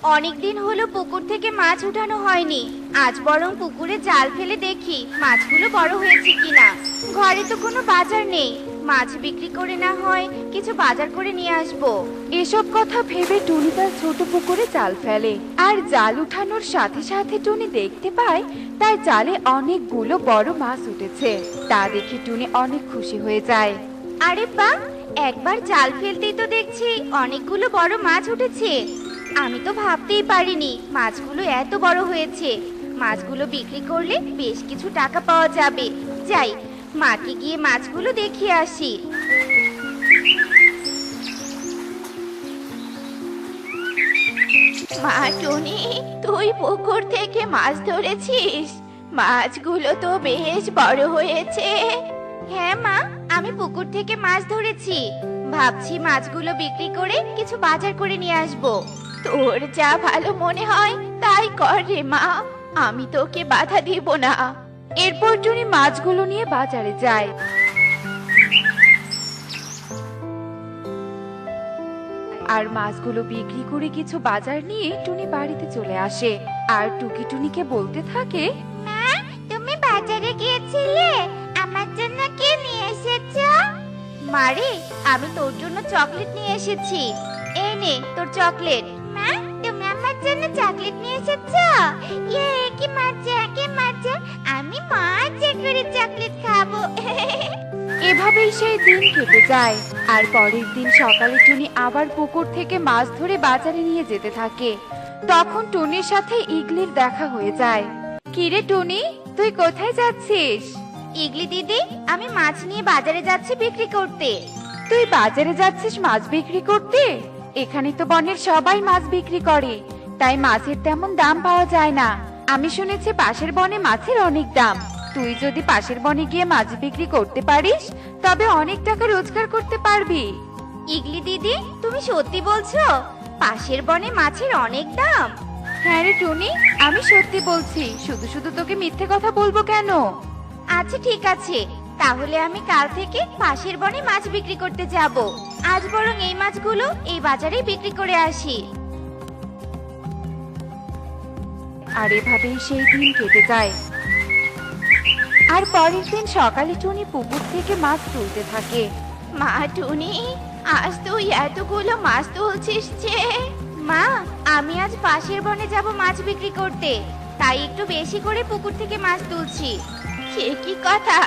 অনেকদিন হলো পুকুর থেকে মাছ উঠানো হয়নি। আজ বরং পুকুরে জাল ফেলে দেখি মাছগুলো বড় হয়েছে কিনা। ঘরে তো কোনো বাজার নেই, মাছ বিক্রি করে না হয় কিছু বাজার করে নিয়ে আসবো। এসব কথা ভেবে টুনি তার ছোট পুকুরে জাল ফেলে। আর জাল উঠানোর সাথে সাথে টুনি দেখতে পায় তার জালে অনেকগুলো বড় মাছ উঠেছে। তা দেখে টুনি অনেক খুশি হয়ে যায়। আরে বাহ, একবার জাল ফেলতেই তো দেখছি অনেকগুলো বড় মাছ উঠেছে। আমি তো ভাবতেই পারিনি মাছগুলো এত বড় হয়েছে। মাছগুলো বিক্রি করলে বেশ কিছু টাকা পাওয়া যাবে। যাই, মাকে গিয়ে মাছগুলো দেখিয়ে আসি। মা টুনি, তুই পুকুর থেকে মাছ ধরেছিস? মাছগুলো তো বেশ বড় হয়েছে। হ্যাঁ মা, আমি পুকুর থেকে মাছ ধরেছি। ভাবছি মাছগুলো বিক্রি করে কিছু বাজার করে নিয়ে আসবো। তোর যা ভালো মনে হয় তাই কর রে মা, আমি তোকে বাধা দিব না। এরপর টুনি মাছগুলো নিয়ে বাজারে যায়। আর মাছগুলো বিক্রি করে কিছু বাজার নিয়ে টুনি বাড়িতে চলে আসে। আর টুকি টুনিকে বলতে থাকে, মা, তুমি বাজারে গিয়েছিলে? আমার জন্য কি নিয়ে এসেছো? মারে, আমি তোর জন্য চকলেট নিয়ে এসেছি। এই নে তোর চকলেট। মা, তুমি আমার জন্য চকলেট নিয়ে এসেছো? ইয়ে, কি মজা, কি মজা! আমি মজা করে চকলেট খাবো। এভাবেই সেই দিন কেটে যায়। আর পরের দিন সকালে টুনি আবার পুকুর থেকে মাছ ধরে বাজারে নিয়ে যেতে থাকে। তখন টুনির সাথে ইগলির দেখা হয়ে যায়। কিরে টুনি, তুই কোথায় যাচ্ছিস? ইগলি দিদি, আমি মাছ নিয়ে বাজারে যাচ্ছি বিক্রি করতে। তুই বাজারে যাচ্ছিস মাছ বিক্রি করতে? এখানে তো বনের সবাই মাছ বিক্রি করে, তাই মাছের তেমন দাম পাওয়া যায় না। আমি শুনেছি পাশের বনে মাছের অনেক দাম। তুই যদি পাশের বনে গিয়ে মাছ বিক্রি করতে পারিস তবে অনেক টাকা রোজগার করতে পারবি। ইগলি দিদি, তুমি সত্যি বলছো? পাশের বনে মাছের অনেক দাম? হ্যাঁ রে টুনি, আমি সত্যি বলছি, শুধু শুধু তোকে মিথ্যে কথা বলবো কেন? আচ্ছা ঠিক আছে, তাহলে আমি কাল থেকে পাশের বনে মাছ বিক্রি করতে যাব। আজ বরং এই মাছগুলো এই বাজারেই বিক্রি করে আসি। আর এভাবেই সেই দিন কেটে যায়। আর পরের দিন সকালে টুনি পুকুর থেকে মাছ তুলতে থাকে। মা টুনি, আজ তুই এতগুলো মাছ তুলছিস যে? মা, আমি আজ পাশের বনে যাব মাছ বিক্রি করতে, তাই একটু বেশি করে পুকুর থেকে মাছ তুলছি। সে কি কথা,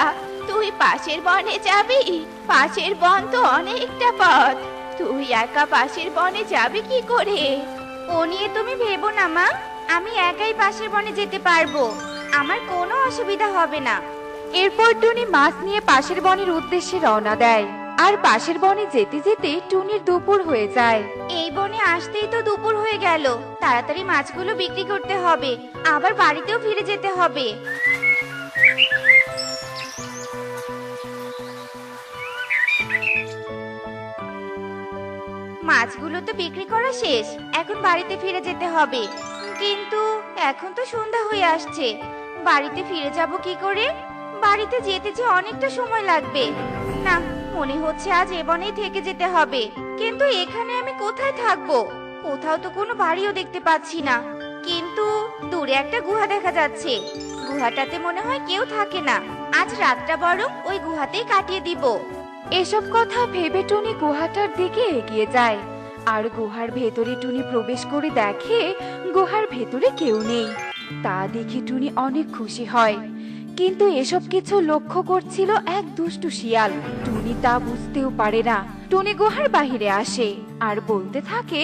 তুই পাশের বনে যাবি? পাশের বন তো অনেকটা পথ, তুই একা পাশের বনে যাবি কি করে? ও নিয়ে তুমি ভেবো না মা, আমি একাই পাশের বনে যেতে পারবো, আমার কোনো অসুবিধা হবে না। এরপর টুনি মাছ নিয়ে পাশের বনের উদ্দেশ্যে রওনা দেয়। আর পাশের বনে যেতে যেতে টুনির দুপুর হয়ে যায়। এই বনে আসতেই তো দুপুর হয়ে গেল, তাড়াতাড়ি মাছগুলো বিক্রি করতে হবে, আবার বাড়িতেও ফিরে যেতে হবে। মাছগুলো তো বিক্রি করা শেষ, এখন বাড়িতে ফিরে যেতে হবে। কিন্তু এখন তো সন্ধ্যা হয়ে আসছে, বাড়িতে ফিরে যাব কি করে? বাড়িতে যেতে যে অনেকটা সময় লাগবে। না, মনে হচ্ছে আজ এ বনেই থেকে যেতে হবে। কিন্তু এখানে আমি কোথায় থাকবো? কোথাও তো কোনো বাড়িও দেখতে পাচ্ছি না। কিন্তু দূরে একটা গুহা দেখা যাচ্ছে, গুহাটাতে মনে হয় কেউ থাকে না। আজ রাতটা বরং ওই গুহাতেই কাটিয়ে দিব। এসব কথা ভেবে টুনি গুহাটার দিকে এগিয়ে যায়। আর গুহার ভেতরে টুনি প্রবেশ করে দেখে গুহার ভেতরে কেউ নেই। তা দেখে টুনি অনেক খুশি হয়। কিন্তু এসব কিছু লক্ষ্য করছিল এক দুষ্টু শিয়াল। টুনি তা বুঝতেও পারে না। টুনি গুহার বাইরে আসে আর বলতে থাকে,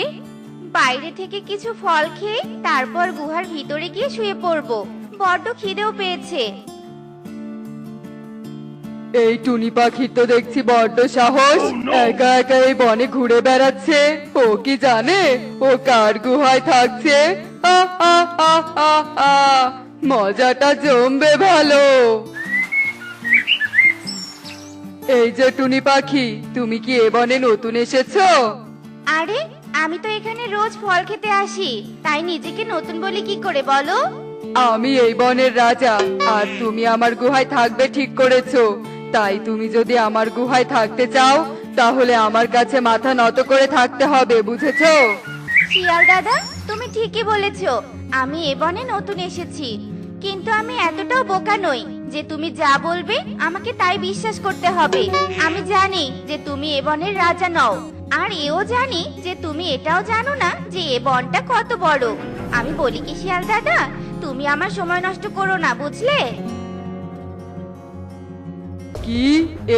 বাইরে থেকে কিছু ফল খেয়ে তারপর গুহার ভিতরে গিয়ে শুয়ে পড়বো, বড্ড খিদেও পেয়েছে। এই টুনি পাখির তো দেখছি বড্ড সাহস, একা একা এই বনে ঘুরে বেড়াচ্ছে। ও কি জানে ও কার গুহায় থাকছে? আহ, আহ, আহ, আহ, আহ, মজাটা জমবে ভালো। এই যে টুনি পাখি, তুমি কি এ বনে নতুন এসেছো? আরে, আমি তো এখানে রোজ ফল খেতে আসি, তাই নিজেকে নতুন বলি কি করে বলো? আমি এই বনের রাজা, আর তুমি আমার গুহায় থাকবে ঠিক করেছো। তাই তুমি যদি আমার গুহায় থাকতে চাও তাহলে আমার কাছে মাথা নত করে থাকতে হবে, বুঝেছো? শিয়াল দাদা, তুমি ঠিকই বলেছো। আমি এ বনে নতুন এসেছি, কিন্তু আমি এতটাও বোকা নই যে তুমি যা বলবে আমাকে তাই বিশ্বাস করতে হবে। আমি জানি যে তুমি এ বনের রাজা নও, আর এও জানি যে তুমি এটাও জানো না যে এ বনটা কত বড়। আমি বলি কি শিয়াল দাদা, তুমি আমার সময় নষ্ট করো না, বুঝলে? কি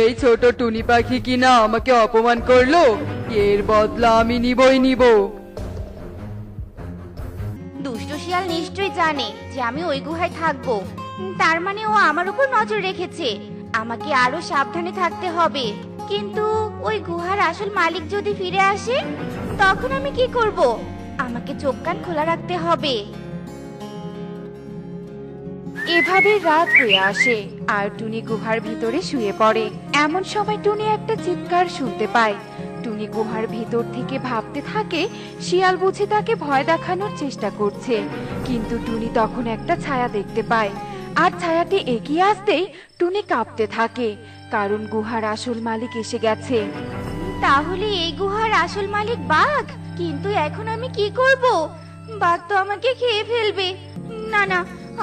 এই ছোট টুনি পাখি কিনা আমাকে অপমান করলো? এর বদলা আমি নিবই নিব। দুষ্ট শিয়াল নিশ্চয়ই জানে যে আমি ওই গুহায় থাকবো। তার মানে ও আমার উপর নজর রেখেছে। আমাকে আরো সাবধানে থাকতে হবে। কিন্তু ওই গুহার আসল মালিক যদি ফিরে আসে, তখন আমি কি করব? আমাকে চোখ কান খোলা রাখতে হবে। এভাবে রাত হয়ে আসে আর টুনি গুহার ভিতরে শুয়ে পড়ে। এমন সময় টুনি একটা চিৎকার শুনতে পায়। টুনি গুহার ভিতর থেকে ভাবতে থাকে শিয়াল বুঝি তাকে ভয় দেখানোর চেষ্টা করছে। কিন্তু টুনি তখন একটা ছায়া দেখতে পায়, আর ছায়াটি এগিয়ে আসতেই টুনি কাঁপতে থাকে, কারণ গুহার আসল মালিক এসে গেছে। তাহলে এই গুহার আসল মালিক বাঘ? কিন্তু এখন আমি কি করব? বাঘ তো আমাকে খেয়ে ফেলবে। না না,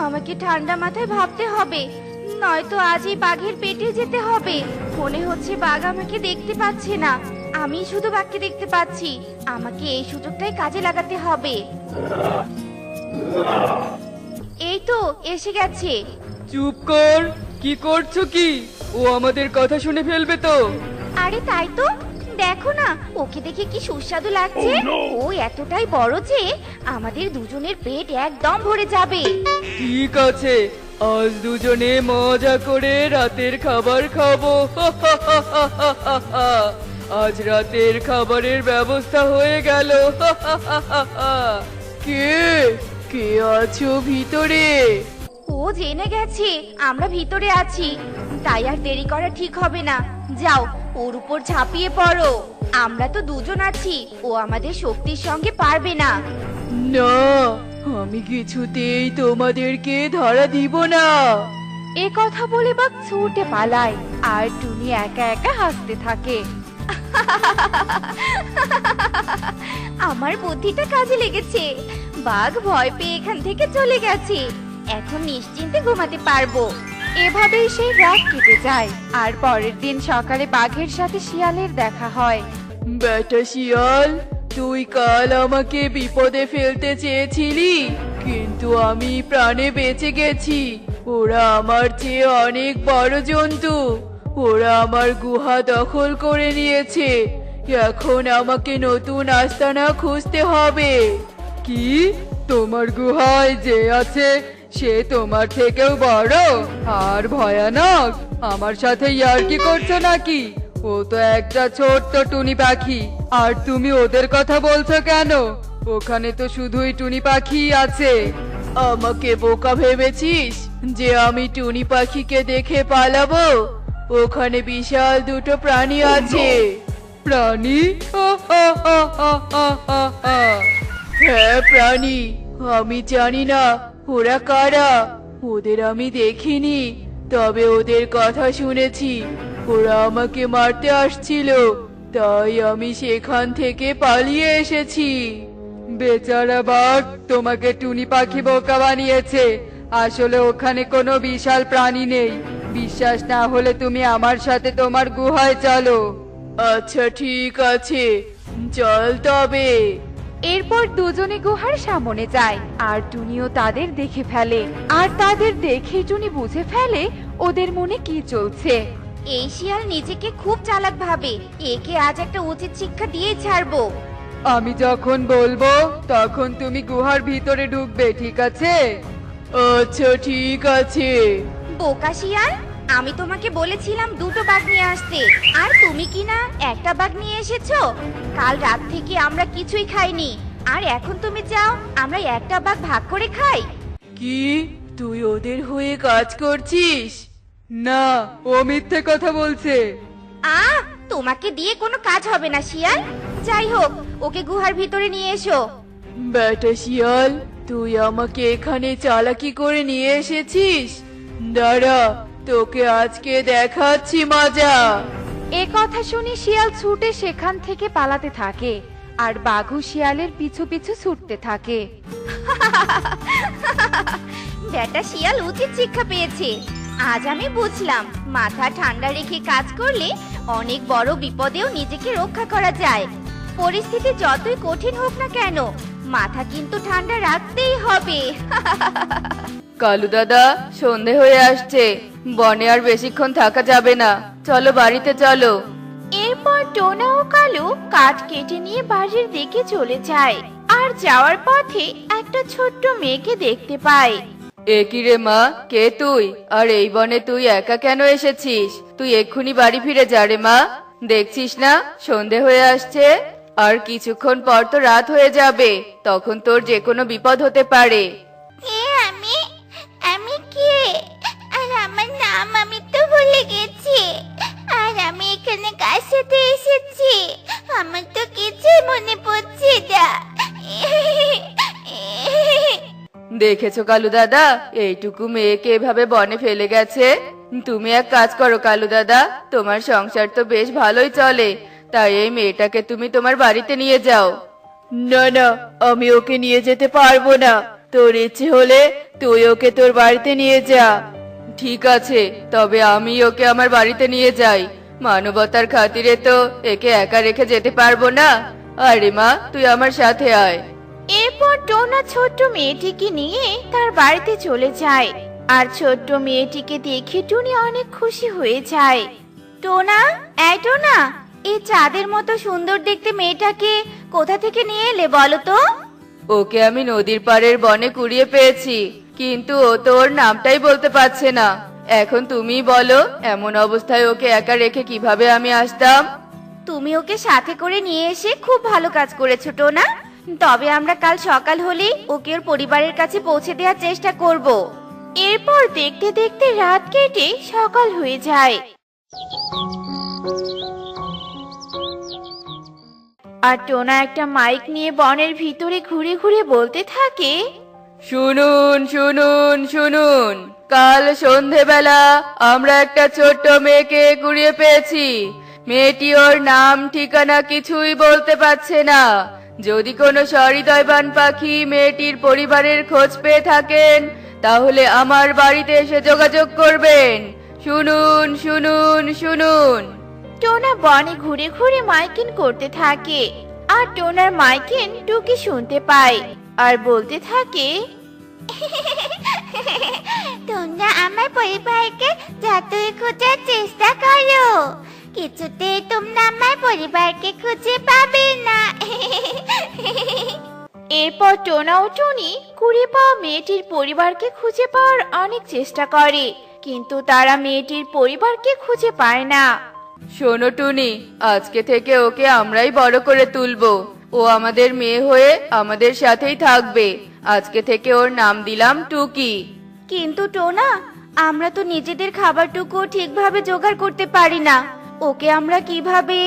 আমাকে ঠান্ডা মাথায় ভাবতে হবে, নয়তো আজ এই বাঘের পেটে যেতে হবে। মনে হচ্ছে বাঘ আমাকে দেখতে পাচ্ছে না, আমি শুধু বাঘকে দেখতে পাচ্ছি। আমাকে এই সুযোগটাই কাজে লাগাতে হবে। এই তো এসে গেছে। চুপ কর, কি করছো কি? ও আমাদের কথা শুনে ফেলবে তো। আরে তাই তো, দেখো না ওকে দেখে কি সুস্বাদু লাগছে। ও এতটাই বড় যে আমাদের দুজনের পেট একদম ভরে যাবে। ঠিক আছে, আজ দুজনে মজা করে রাতের খাবার খাবো। আজ রাতের খাবারের ব্যবস্থা হয়ে গেল। কে কে আছো ভিতরে? ও জেনে গেছে আমরা ভিতরে আছি, তাই আর দেরি করা ঠিক হবে না। যাও, ওর উপর ঝাঁপিয়ে পড়ো। আমরা তো দুজন আছি, ও আমাদের শক্তির সঙ্গে পারবে না। না, আমি কিছুতেই তোমাদেরকে ধরা দিব না। এ কথা বলে বাঘ ছুটে পালায়, আর টুনি একা একা হাসতে থাকে। আমার বুদ্ধিটা কাজে লেগেছে। বাঘ ভয় পেয়ে এখান থেকে চলে গেছে। এখন নিশ্চিন্তে ঘুমাতে পারবো। এভাবেই সেই রাত কেটে যায়, আর পরের দিন সকালে বাঘের সাথে শিয়ালের দেখা হয়। বেটা শিয়াল, তুই কাল আমাকে বিপদে ফেলতে চেয়েছিলি, কিন্তু আমি প্রাণে বেঁচে গেছি। ওরা আমার চেয়ে অনেক বড় জন্তু। ওরা আমার গুহা দখল করে নিয়েছে। এখন আমাকে নতুন আস্তানা খুঁজতে হবে। কি? তোমার গুহায় যে আছে সে তোমার থেকেও বড় আর ভয়ানক? আমার সাথে ইয়ার্কি করছো নাকি? ও তো একটা ছোট্ট টুনি পাখি, আর তুমি ওদের কথা বলছো কেন? ওখানে তো শুধুই টুনি পাখি আছে। আমাকে বোকা ভেবেছিস যে আমি টুনি পাখিকে দেখে পালাবো? ওখানে বিশাল দুটো প্রাণী আছে। প্রাণী? হ্যাঁ, প্রাণী। আমি জানি না ওরা কারা, ওদের আমি দেখিনি, তবে ওদের কথা শুনেছি। ওরা আমাকে মারতে আসছিল, তাই আমি সেখান থেকে পালিয়ে এসেছি। বেচারা বাঘ তোমাকে টুনি পাখি বোকা বানিয়েছে। আসলে ওখানে কোনো বিশাল প্রাণী নেই। বিশ্বাস না হলে তুমি আমার সাথে তোমার গুহায় চলো। আচ্ছা ঠিক আছে, চল তবে। এরপর দুজনে গুহার সামনে যায়, আর টুনিও তাদের দেখে ফেলে। আর তাদের দেখে টুনি বুঝে ফেলে ওদের মনে কি চলছে। এই শিয়াল নিজেকে খুব চালাক ভাবে। একে আজ একটা উচিত শিক্ষা দিয়ে ছাড়বো। আমি যখন বলবো তখন তুমি গুহার ভিতরে ঢুকবে, ঠিক আছে? আচ্ছা ঠিক আছে। বোকা শিয়াল, আমি তোমাকে বলেছিলাম দুটো বাঘ নিয়ে আসতে, আর তুমি কি না একটা বাঘ নিয়ে এসেছো? কাল রাত থেকে আমরা কিছুই খাইনি, আর এখন তুমি চাও আমরা একটা বাঘ ভাগ করে খাই? কি তুই ওদের হয়ে কাজ করছিস? না, ও মিথ্যে কথা বলছে। তোমাকে দিয়ে কোনো কাজ হবে না শিয়াল। যাই হোক, ওকে গুহার ভিতরে নিয়ে এসো। বেটা শিয়াল, তুই আমাকে এখানে চালাকি করে নিয়ে এসেছিস। দাঁড়া, তোকে আজকে দেখাচ্ছি মজা। এ কথা শুনে শিয়াল ছুটে সেখান থেকে পালাতে থাকে, আর বাঘু শিয়ালের পিছু পিছু ছুটতে থাকে। বেটা শিয়াল উচিত শিক্ষা পেয়েছে। আজ আমি বুঝলাম মাথা ঠান্ডা রেখে কাজ করলে অনেক বড় বিপদেও নিজেকে রক্ষা করা যায়। পরিস্থিতি যতই কঠিন হোক না কেন, মাথা কিন্তু ঠান্ডা রাখতেই হবে। কালু দাদা, সন্ধে হয়ে আসছে, বনে আর বেশিক্ষণ থাকা যাবে না, চলো বাড়িতে চলো। এরপর টোনা ও কালু কাঠ কেটে নিয়ে বাড়ির দিকে চলে যায়। আর যাওয়ার পথে একটা ছোট্ট মেয়েকে দেখতে পায়। এ কি রে মা, কে তুই? আর এই বনে তুই একা কেন এসেছিস? তুই এক্ষুনি বাড়ি ফিরে যা রে মা। দেখছিস না সন্ধে হয়ে আসছে, আর কিছুক্ষণ পর তো রাত হয়ে যাবে, তখন তোর যে কোনো বিপদ হতে পারে। আমি কে? আর আমার নাম আমি তো ভুলে গেছি। আর আমি এখানে কার সাথে এসেছি আমার তো কিছুই মনে পড়ছে না। দেখেছো কালু দাদা, এইটুকু মেয়েকে এভাবে বনে ফেলে গেছে। তুমি এক কাজ করো কালু দাদা, তোমার সংসার তো বেশ ভালোই চলে, তাই এই মেয়েটাকে তুমি তোমার বাড়িতে নিয়ে যাও। না না, আমি ওকে নিয়ে যেতে পারবো না। তোর ইচ্ছে হলে তুই ওকে তোর বাড়িতে নিয়ে যা। ঠিক আছে, তবে আমি ওকে আমার বাড়িতে নিয়ে যাই। মানবতার খাতিরে তো একে একা রেখে যেতে পারবো না। আরে মা, তুই আমার সাথে আয়। এরপর টোনা ছোট্ট মেয়েটিকে নিয়ে তার বাড়িতে চলে যায়। আর ছোট্ট মেয়েটিকে দেখে টুনি অনেক খুশি হয়ে যায়। টোনা, এই টোনা, এই চাঁদের মতো সুন্দর দেখতে মেয়েটাকে কোথা থেকে নিয়ে এলে বলো তো? ওকে আমি নদীর পাড়ের বনে কুড়িয়ে পেয়েছি, কিন্তু ও তো ওর নামটাই বলতে পারছে না। এখন তুমিই বলো, এমন অবস্থায় ওকে একা রেখে কিভাবে আমি আসতাম? তুমি ওকে সাথে করে নিয়ে এসে খুব ভালো কাজ করেছো টোনা। তবে আমরা কাল সকাল হলেই ওকে ওর পরিবারের কাছে পৌঁছে দেওয়ার চেষ্টা করব। এরপর দেখতে দেখতে রাত কেটে সকাল হয়ে যায়। আর টোনা একটা মাইক নিয়ে বনের ভিতরে ঘুরে ঘুরে বলতে থাকে, শুনুন শুনুন শুনুন, কাল সন্ধেবেলা আমরা একটা ছোট্ট মেয়েকে কুড়িয়ে পেয়েছি। মেয়েটি ওর নাম ঠিকানা কিছুই বলতে পারছে না। যদি কোনো সহৃদয়বান পাখি মেয়েটির পরিবারের খোঁজ পেয়ে থাকেন, তাহলে আমার বাড়িতে এসে যোগাযোগ করবেন। শুনুন শুনুন শুনুন। টোনা বনে ঘুরে ঘুরে মাইকিং করতে থাকে। আর টোনার মাইকিং টুকি শুনতে পায় আর বলতে থাকে, তোমরা আমার পরিবারকে যতই খোঁজার চেষ্টা করো, কিছুতেই তোমরা আমার পরিবারকে খুঁজে পাবে না। এরপর টোনা ও টুনি কুড়ে পাওয়া মেয়েটির পরিবারকে খুঁজে পাওয়ার অনেক চেষ্টা করে, কিন্তু তারা মেয়েটির পরিবারকে খুঁজে পায় না। শোনো টুনি, আজকে থেকে ওকে আমরাই বড় করে তুলবো। ও আমাদের মেয়ে হয়ে আমাদের সাথেই থাকবে। আজকে থেকে ওর নাম দিলাম টুকি। কিন্তু টোনা, আমরা তো নিজেদের খাবারটুকু ঠিকভাবে জোগাড় করতে পারি না, ওকে আমরা কিভাবে?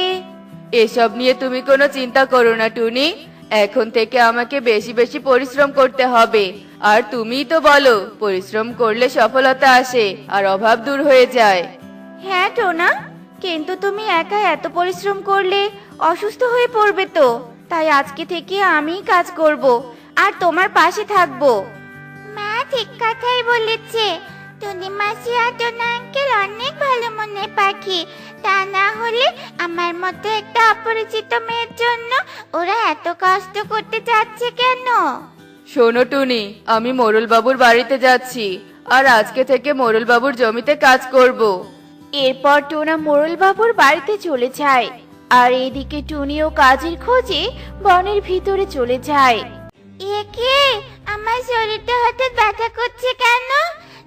এসব নিয়ে তুমি কোনো চিন্তা করো না টুনি। এখন থেকে আমাকে বেশি বেশি পরিশ্রম করতে হবে। আর তুমিই তো বলো, পরিশ্রম করলে সফলতা আসে আর অভাব দূর হয়ে যায়। হ্যাঁ টোনা, কিন্তু তুমি একা এত পরিশ্রম করলে অসুস্থ হয়ে পড়বে তো। তাই আজকে থেকে আমিই কাজ করব আর তোমার পাশে থাকব। মা ঠিক কথাই বলেছে। টুনি মাসি আর টোনা আঙ্কেল অনেক ভালো মনের পাখি। তা না হলে আমার মতো একটা অপরিচিত মেয়ের জন্য ওরা এত কষ্ট করতে যাচ্ছে কেন? শোনো টুনি, আমি মোরল বাবুর বাড়িতে যাচ্ছি, আর আজকে থেকে মোরল বাবুর জমিতে কাজ করব। এরপর টোনা মোড়ল বাবুর বাড়িতে চলে যায়। আর এদিকে টুনিও কাজের খোঁজে বনের ভিতরে চলে যায়। একে আমার শরীরটা হঠাৎ ব্যথা করছে কেন?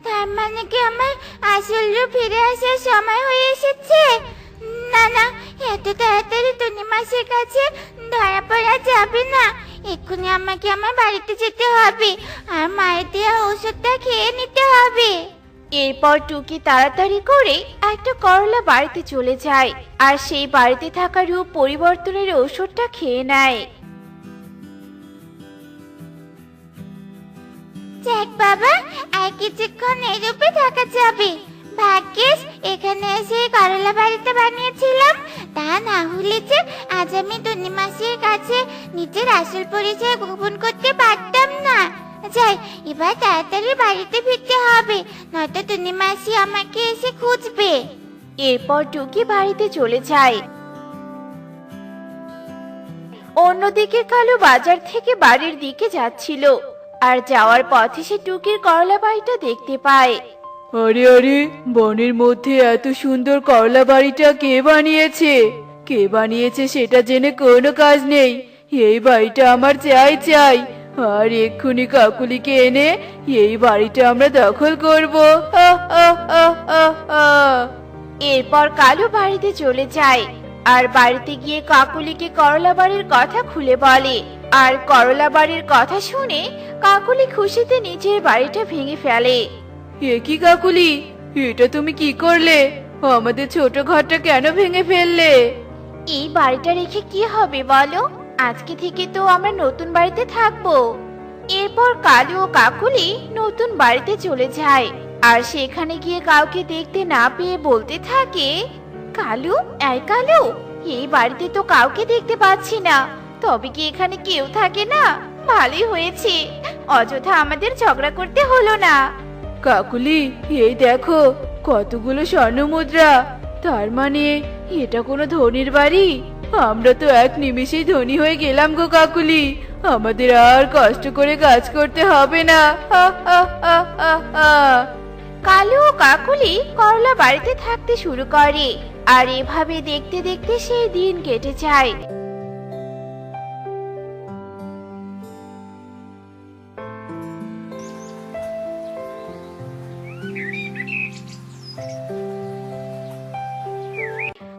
তার মানে কি আমার আসল রূপ ফিরে আসার সময় হয়ে এসেছে? না না, এত তাড়াতাড়ি টুনি মাসির কাছে ধরা পড়া যাবে না। এক্ষুনি আমাকে আমার বাড়িতে যেতে হবে আর মায়ের দেওয়া ওষুধটা খেয়ে নিতে হবে। এরপর টুকি তাড়াতাড়ি করে একটা করলা বাড়িতে চলে যায় আর সেই বাড়িতে থাকা রূপ পরিবর্তনের ওষুধটা খেয়ে নেয়। যাক বাবা, আর কিছুক্ষণ এই রূপে থাকা যাবে। ভাগ্যিস এখানে এসে করলা বাড়িতে বানিয়েছিলাম, তা না হলে যে আজ আমি টুনি মাসির কাছে নিজের আসল পরিচয় গোপন করতে পারতাম না। যাই, এবার তাড়াতাড়ি বাড়িতে ফিরতে হবে, নয়তো টুনি মাসি আমাকে এসে খুঁজবে। এরপর টুকি বাড়িতে চলে যায়। অন্যদিকে কালু বাজার থেকে বাড়ির দিকে যাচ্ছিল, আর যাওয়ার পথে সে টুকির করলা বাড়িটা দেখতে পায়। আরে আরে, বনের মধ্যে এত সুন্দর করলা বাড়িটা কে বানিয়েছে? কে বানিয়েছে সেটা জেনে কোনো কাজ নেই। এই বাড়িটা আমার চাই চাই, আর এক্ষুনি কাকুলিকে এনে এই বাড়িটা আমরা দখল করব। এরপর কালু বাড়িতে চলে যায়, আর বাড়িতে গিয়ে কাকুলিকে করলা বাড়ির কথা খুলে বলে। আর করলা বাড়ির কথা শুনে কাকুলি খুশিতে নিজের বাড়িটা ভেঙে ফেলে। এ কি কাকুলি, এটা তুমি কি করলে? আমাদের ছোট ঘরটা কেন ভেঙে ফেললে? এই বাড়িটা রেখে কি হবে বলো? আজকে থেকে তো আমরা নতুন বাড়িতে থাকবো। এরপর কালু ও কাকুলি নতুন বাড়িতে চলে যায়, আর সেখানে গিয়ে কাউকে দেখতে না পেয়ে বলতে থাকে, কালু, এই কালু, এই বাড়িতে তো কাউকে দেখতে পাচ্ছি না, তবে কি এখানে কেউ থাকে না? ভালোই হয়েছে, অযথা আমাদের ঝগড়া করতে হলো না। কাকুলি, এই দেখো কতগুলো স্বর্ণ মুদ্রা। তার মানে এটা কোনো ধনির বাড়ি। আমরা তো এক নিমেষেই ধনী হয়ে গেলাম গো কাকুলি। আমাদের আর কষ্ট করে কাজ করতে হবে না। কালু ও কাকুলি করলা বাড়িতে থাকতে শুরু করে, আর এভাবে দেখতে দেখতে সেই দিন কেটে যায়।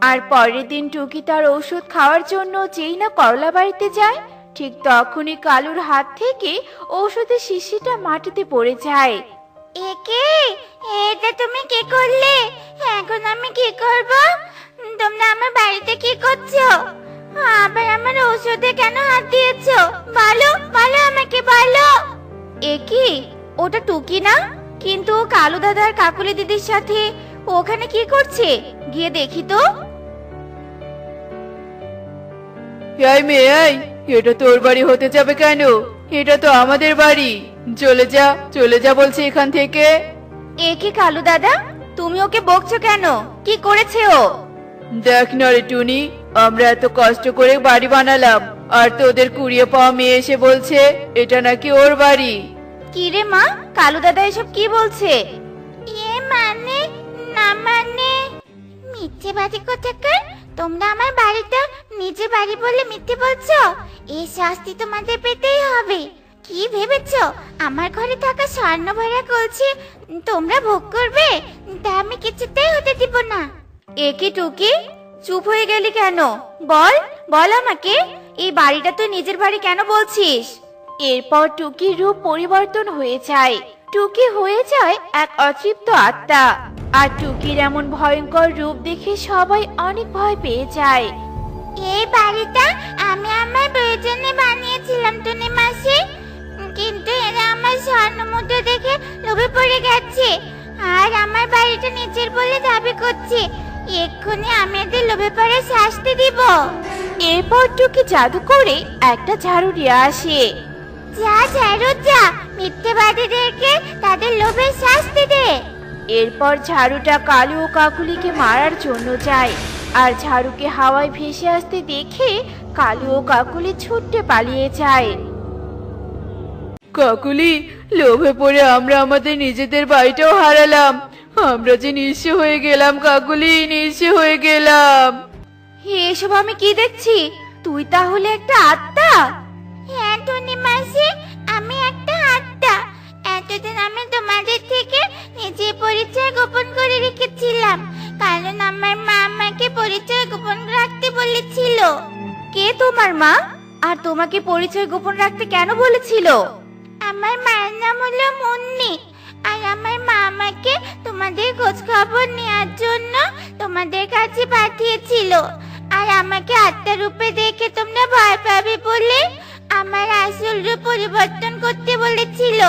আর পরের দিন টুকি তার ঔষধ খাওয়ার জন্য যেই না করলা বাড়িতে যায়, ঠিক তখনই কালুর হাত থেকে ঔষধের শিশিটা মাটিতে পড়ে যায়। একে, এটা তুমি কি করলে? এখন আমি কি করব? তোমরা আমার বাড়িতে কি করছো? আবার আমার ঔষধে কেন হাত দিয়েছো? বলো বলো, আমাকে বলো। একি, ওটা টুকি না? কিন্তু ও কালু দাদার কাকুলি দিদির সাথে ওখানে কি করছে? গিয়ে দেখি তো। এই মেয়ে, এই, এটা তোর বাড়ি হতে যাবে কেন? এটা তো আমাদের বাড়ি। চলে যা, চলে যা বলছি এখান থেকে। একি কালু দাদা, তুমি ওকে বকছো কেন? কি করেছে ও? দেখ না রে টুনি, আমরা এত কষ্ট করে বাড়ি বানালাম, আর তোদের কুড়িয়ে পাওয়া মেয়ে এসে বলছে এটা নাকি ওর বাড়ি। কি রে মা, কালু দাদা এসব কি বলছে? মানে না, মানে মিথ্যেবাদী কোথাকার! তোমরা আমার বাড়িটা নিজের বাড়ি বলে মিথ্যে বলছো। এই শাস্তি তোমাদের পেতেই হবে। কি ভেবেছো আমার ঘরে থাকা স্বর্ণ ভরা কলসি তোমরা ভোগ করবে? তা আমি কিছুতেই হতে দিব না। একি টুকি, চুপ হয়ে গেলি কেন? বল বল আমাকে, এই বাড়িটা তুই নিজের বাড়ি কেন বলছিস? এরপর টুকির রূপ পরিবর্তন হয়ে যায়। টুকি হয়ে যায় এক অতৃপ্ত আত্মা, আর টুকির এমন ভয়ঙ্কর রূপ দেখে সবাই অনেক ভয় পেয়ে যায়। এই বাড়িটা আমি আমার প্রয়োজনে বানিয়েছিলাম টুনি মাসি, কিন্তু এরা আমার স্বর্ণ মুদ্রা দেখে লোভে পড়ে গেছে, আর আমার বাড়িটা নিজের বলে দাবি করছে। এক্ষুনি আমি এদের লোভে পড়ে শাস্তি দিব। এরপর টুকি জাদু করে একটা ঝাড়ু নিয়ে আসে। যা ঝাড়ু যা, মিথ্যেবাদীদেরকে তাদের লোভের শাস্তি দে। এরপর ঝাড়ুটা কালু ও কাকুলিকে মারার জন্য যায়, আর ঝাড়ুকে হাওয়ায় ভেসে আসতে দেখে কালু ও কাকুলি ছুটতে পালিয়ে যায়। কাকুলি, লোভে পড়ে আমরা আমাদের নিজেদের বাড়িটাও হারালাম। আমরা যে নিঃস্ব হয়ে গেলাম কাকুলি, নিঃস্ব হয়ে গেলাম। এসব আমি কি দেখছি? তুই তাহলে একটা আত্মা? হ্যাঁ টুনি মাসি, আমি একটা আত্মা। এতদিন আমি তোমাদের থেকে নিজের পরিচয় গোপন করে রেখেছিলাম, কারণ আমার মা আমাকে পরিচয় গোপন রাখতে বলেছিল। কে তোমার মা? আর তোমাকে পরিচয় গোপন রাখতে কেন বলেছিল? আমার মায়ের নাম হলো মুন্নি, আর আমার মা আমাকে তোমাদের খোঁজ খবর নেওয়ার জন্য তোমাদের কাছে পাঠিয়েছিল। আর আমাকে আত্মা রূপে দেখে তোমরা ভয় পাবে বলে আমার আসল রূপ পরিবর্তন করতে বলেছিল।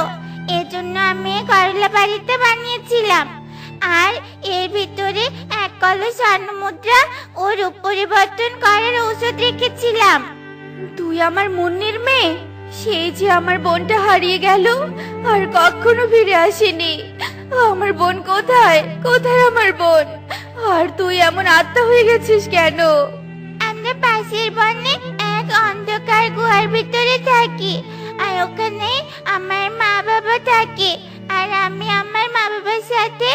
এজন্য আমি করলা বাড়িটা বানিয়েছিলাম, আর এর ভিতরে এক কলস স্বর্ণ মুদ্রা ও রূপ পরিবর্তন করার ঔষধ রেখেছিলাম। তুই আমার মুন্নির মেয়ে, সেই যে আমার বোনটা হারিয়ে গেল আর কখনো ফিরে আসেনি। আমার বোন কোথায়, কোথায় আমার বোন? আর তুই এমন আত্মা হয়ে গেছিস কেন? আমরা পাশের বনে এক অন্ধকার গুহার ভিতরে থাকি, আর ওখানে আমার মা বাবা থাকে। আর আমি আমার মা বাবার সাথে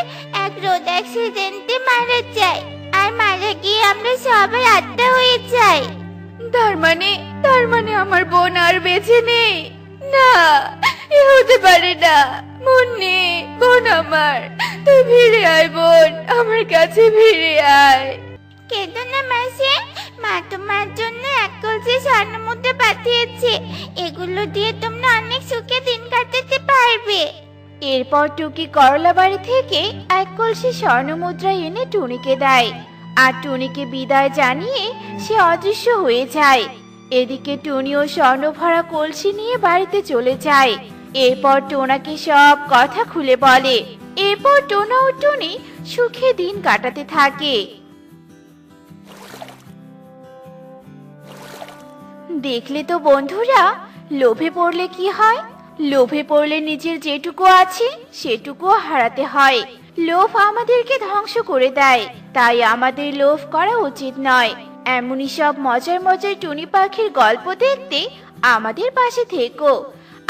এক রোড অ্যাক্সিডেন্টে মারা যাই, আর মারা গিয়ে আমরা সবাই আত্মা হয়ে যাই। তার মানে আমার বোন আর বেঁচে নেই? না, এ হতে পারে না। মুন্নি, বোন আমার, তুই ফিরে আয় বোন, আমার কাছে ফিরে আয়। কেঁদো না মাসি, মা তোমার জন্য এক কলসি স্বর্ণ মুদ্রা পাঠিয়েছে। এগুলো দিয়ে তোমরা অনেক সুখে দিন কাটাতে পারবে। এরপর টুকি করলা বাড়ি থেকে এক কলসি স্বর্ণ মুদ্রা এনে টুনিকে দেয়, আর টুনিকে বিদায় জানিয়ে সে অদৃশ্য হয়ে যায়। এদিকে টুনিও স্বর্ণ ভরা কলসি নিয়ে বাড়িতে চলে যায়। এরপর টোনাকে সব কথা খুলে বলে। এরপর টোনা ও টুনি সুখে দিন কাটাতে থাকে। দেখলে তো বন্ধুরা, লোভে পড়লে কি হয়? লোভে পড়লে নিজের যেটুকু আছে সেটুকুও হারাতে হয়। লোভ আমাদেরকে ধ্বংস করে দেয়, তাই আমাদের লোভ করা উচিত নয়। এমনই সব মজার মজার টুনি পাখির গল্প দেখতে আমাদের পাশে থেকো।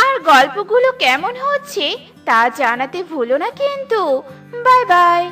আর গল্পগুলো কেমন হচ্ছে তা জানাতে ভুলো না কিন্তু। Bye bye.